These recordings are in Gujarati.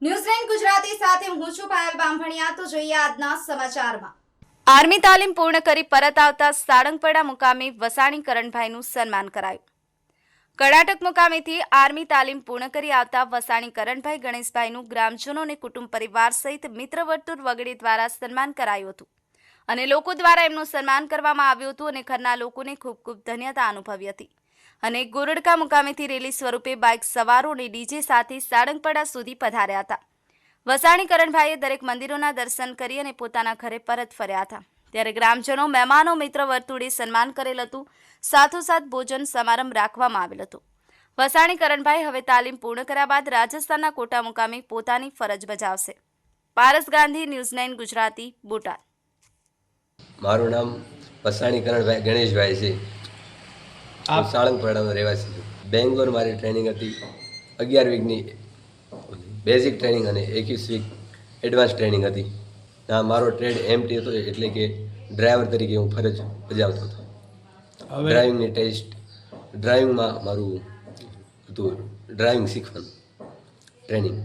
ન્યૂઝ9 ગુજરાતી સાથે હું છું પાયલ બામભણિયા। તો જોઈએ આજના સમાચારમાં। આર્મી તાલીમ પૂર્ણ કરી પરત આવતા સાળંગપડા મુકામે વસાણી કરણભાઈનું સન્માન કરાયું। કર્ણાટક મુકામેથી આર્મી તાલીમ પૂર્ણ કરી આવતા વસાણી કરણભાઈ ગણેશભાઈનું ગ્રામજનો અને કુટુંબ પરિવાર સહિત મિત્ર વર્તુળ વગેરે દ્વારા સન્માન કરાયું હતું અને લોકો દ્વારા એમનું સન્માન કરવામાં આવ્યું હતું અને ઘરના લોકોને ખૂબ ખૂબ ધન્યતા અનુભવી હતી અને ગોરડકા મુકામેથી રેલી સ્વરૂપે બાઇક સવારો અને ડીજે સાથે સાળંગપડા સુધી પધાર્યા હતા। વસાણી કરણભાઈએ દરેક મંદિરોના દર્શન કરી અને પોતાના ઘરે પરત ફર્યા હતા। ત્યારે ગ્રામજનો મહેમાનો મિત્ર વર્તુળે સન્માન કરેલ હતું। સાથોસાથ ભોજન સમારંભ રાખવામાં આવેલ હતો। વસાણી કરણભાઈ હવે તાલીમ પૂર્ણ કર્યા બાદ રાજસ્થાનના કોટા મુકામે પોતાની ફરજ બજાવશે। પારસ ગાંધી, ન્યૂઝ9 ગુજરાતી, બોટાદ। મારું નામ વસાણી કરણભાઈ ગણેશભાઈ છે। હું સાળંગપડાનો રહેવાસી છું। બેંગ્લોર મારી ટ્રેનિંગ હતી 11 વીકની બેઝિક ટ્રેનિંગ અને 21 વીક એડવાન્સ ટ્રેનિંગ હતી। ના મારો ટ્રેડ એમટી હતો, એટલે કે ડ્રાઈવર તરીકે હું ફરજ બજાવતો હતો। ડ્રાઇવિંગની ટેસ્ટ, ડ્રાઇવિંગમાં મારું હતું ડ્રાઇવિંગ શીખવાનું ટ્રેનિંગ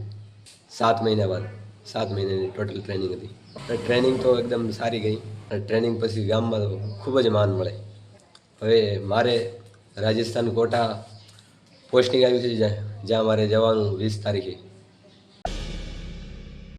7 મહિના બાદ 7 મહિનાની ટોટલ ટ્રેનિંગ હતી। ટ્રેનિંગ તો એકદમ સારી ગઈ અને ટ્રેનિંગ પછી ગામમાં તો ખૂબ જ માન મળે। હવે મારે રાજસ્થાન કોટા પોસ્ટિંગ આવ્યું છે, જ્યાં મારે જવાનું 20 તારીખે।